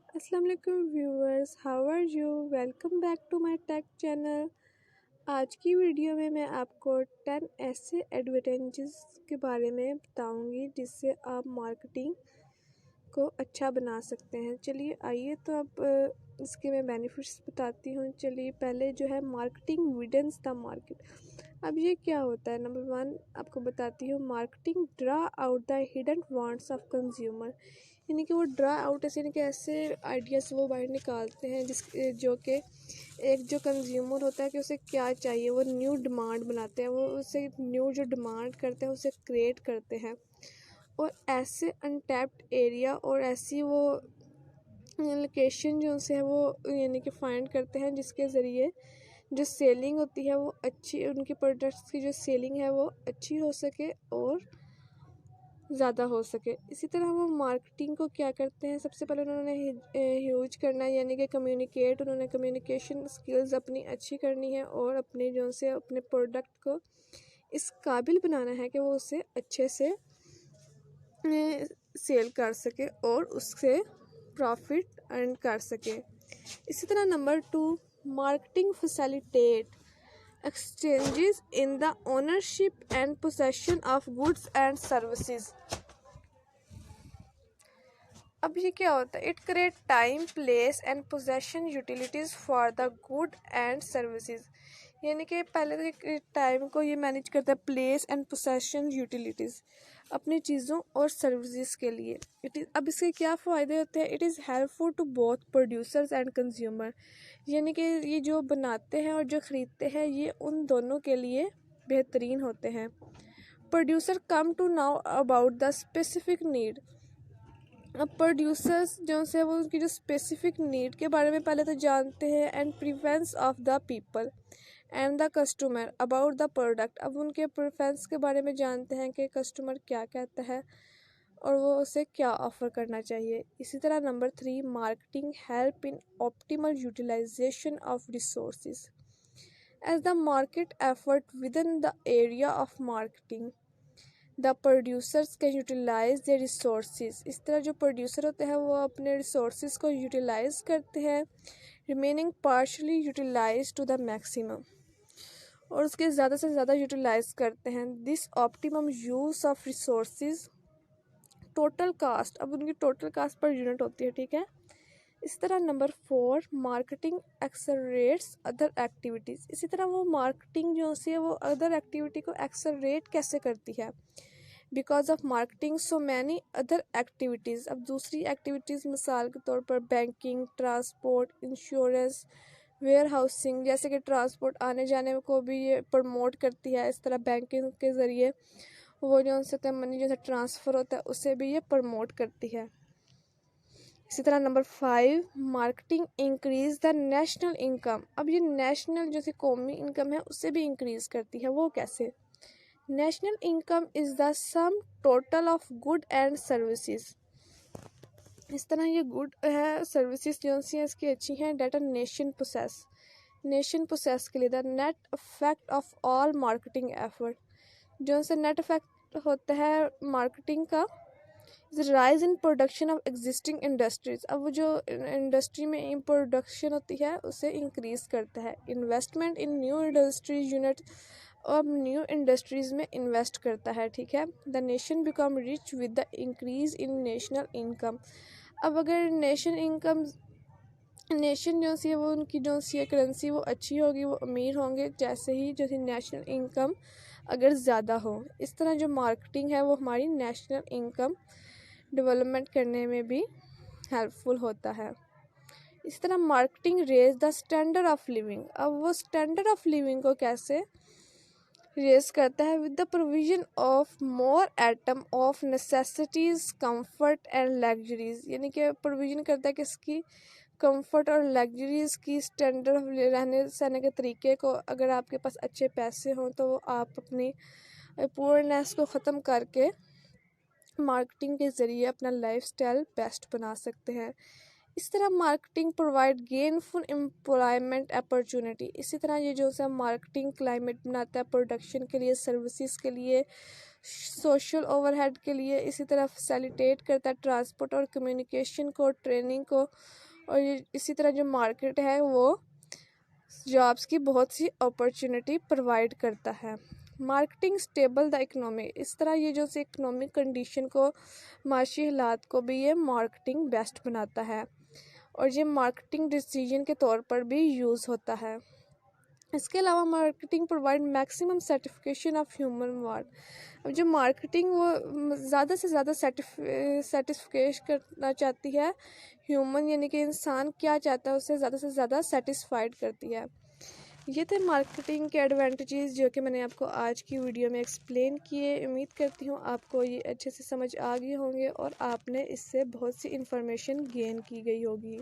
अस्सलाम वालेकुम viewers, how are you? Welcome back to my tech channel. आज की वीडियो में मैं आपको 10 ऐसे एडवर्टाइजेस के बारे में बताऊंगी जिससे आप मार्केटिंग को अच्छा बना सकते हैं। चलिए आइए तो अब इसके मैं बेनिफिट्स बताती हूँ। चलिए पहले जो है मार्केटिंग विडन्स द मार्केट। अब ये क्या होता है? नंबर 1 आपको बताती हूँ, marketing draw out the hidden wants of consumer. यानी कि वो ड्रा आउट ऐसे, यानी कि ऐसे आइडियाज़ वो बाहर निकालते हैं जिस जो कि एक जो कंज्यूमर होता है कि उसे क्या चाहिए, वो न्यू डिमांड बनाते हैं, वो उसे न्यू जो डिमांड करते हैं उसे क्रिएट करते हैं। और ऐसे अनटैप्ड एरिया और ऐसी वो लोकेशन जो उनसे है वो यानी कि फाइंड करते हैं जिसके ज़रिए जो सेलिंग होती है वो अच्छी, उनके प्रोडक्ट्स की जो सेलिंग है वो अच्छी हो सके और ज़्यादा हो सके। इसी तरह वो मार्केटिंग को क्या करते हैं, सबसे पहले उन्होंने ह्यूज करना है, यानी कि कम्युनिकेट, उन्होंने कम्युनिकेशन स्किल्स अपनी अच्छी करनी है और अपने जो से अपने प्रोडक्ट को इस काबिल बनाना है कि वो उसे अच्छे से सेल कर सके और उससे प्रॉफिट अर्न कर सके। इसी तरह number 2, marketing facilitate exchanges in the ownership and possession of goods and services। अब ये क्या होता है? It create time, place and possession utilities for the good and services. यानी कि पहले तो टाइम को ये मैनेज करता है, प्लेस एंड पोजेशन यूटिलिटीज़ अपनी चीज़ों और सर्विसेज के लिए। इट इज़, अब इसके क्या फ़ायदे होते हैं? It is helpful to both producers and consumer. यानी कि ये जो बनाते हैं और जो ख़रीदते हैं ये उन दोनों के लिए बेहतरीन होते हैं। Producer come to know about the specific need. अब प्रोड्यूसर्स जो से वो उनकी जो स्पेसिफिक नीड के बारे में पहले तो जानते हैं, and preference of the people and the customer about the product. अब उनके प्रेफरेंस के बारे में जानते हैं कि कस्टमर क्या कहता है और वो उसे क्या ऑफ़र करना चाहिए। इसी तरह number 3, marketing help in optimal utilization of resources as the market effort within the area of marketing the producers can utilize the resources. इस तरह जो प्रोड्यूसर होते हैं वो अपने रिसोर्सेज को यूटिलाइज करते हैं, remaining partially utilize to the maximum, और उसके ज़्यादा से ज़्यादा यूटिलाइज करते हैं। This optimum use of resources total cost, अब उनकी टोटल कास्ट पर यूनिट होती है, ठीक है। इस तरह number 4, marketing accelerates other activities. इसी तरह वो मार्केटिंग जो है वो अदर एक्टिविटी को एक्सलरेट कैसे करती है? Because of marketing so many other activities. अब दूसरी एक्टिविटीज़ मिसाल के तौर पर banking, transport, insurance, warehousing, जैसे कि ट्रांसपोर्ट आने जाने को भी ये प्रमोट करती है। इस तरह बैंकिंग के ज़रिए वो जो उनसे मनी जो ट्रांसफ़र होता है उसे भी ये प्रमोट करती है। इसी तरह number 5, marketing increase the national income. अब ये नेशनल जो कौमी इनकम है उसे भी इंक्रीज करती है। वो कैसे? National income is the sum total of good and services. इस तरह ये गुड है, सर्विसेज जो सी हैं इसकी अच्छी हैं, that a nation possess. Nation possess के लिए the net effect of all marketing effort, जो से नेट इफेक्ट होता है मार्केटिंग का, rise in production of existing industries. अब वो जो इंडस्ट्री में प्रोडक्शन होती है उसे इंक्रीज करता है। इन्वेस्टमेंट इन न्यू इंडस्ट्रीज यूनिट, अब न्यू इंडस्ट्रीज़ में इन्वेस्ट करता है, ठीक है। The nation become rich with the increase in national income. अब अगर नेशन जो सी है वो उनकी जो सी है करेंसी वो अच्छी होगी, वो अमीर होंगे जैसे ही जो सी नेशनल इनकम अगर ज़्यादा हो। इस तरह जो मार्केटिंग है वो हमारी नेशनल इनकम डेवलपमेंट करने में भी हेल्पफुल होता है। इस तरह marketing raise the standard of living. अब वो स्टैंडर्ड ऑफ लिविंग को कैसे रेज करता है? With the provision of more item of necessities, comfort and luxuries. यानी कि प्रोविजन करता है कि इसकी कंफर्ट और लग्जरीज की, स्टैंडर्ड रहने सहने के तरीके को, अगर आपके पास अच्छे पैसे हों तो आप अपनी पुअरनेस को ख़त्म करके मार्केटिंग के ज़रिए अपना लाइफस्टाइल बेस्ट बना सकते हैं। इस तरह marketing provide gainful employment opportunity. इसी तरह ये जो है मार्केटिंग क्लाइमेट बनाता है प्रोडक्शन के लिए, सर्विसेज के लिए, सोशल ओवरहेड के लिए, इसी तरह फैसिलिटेट करता है ट्रांसपोर्ट और कम्युनिकेशन को, ट्रेनिंग को, और इसी तरह जो मार्केट है वो जॉब्स की बहुत सी अपॉर्चुनिटी प्रोवाइड करता है। मार्केटिंग स्टेबल द इकनॉमी, इस तरह ये जो इकोनॉमिक कंडीशन को, माशी हालात को भी ये मार्केटिंग बेस्ट बनाता है, और ये मार्केटिंग डिसीजन के तौर पर भी यूज़ होता है। इसके अलावा marketing provide maximum certification of human word. अब जो मार्केटिंग वो ज़्यादा से ज़्यादा सेटिस्फिकेश करना चाहती है ह्यूमन, यानी कि इंसान क्या चाहता है उससे ज़्यादा से ज़्यादा सेटिस्फाइड करती है। ये थे मार्केटिंग के एडवांटेजेस जो कि मैंने आपको आज की वीडियो में एक्सप्लेन किए। उम्मीद करती हूँ आपको ये अच्छे से समझ आ गए होंगे और आपने इससे बहुत सी इन्फॉर्मेशन गेन की गई होगी।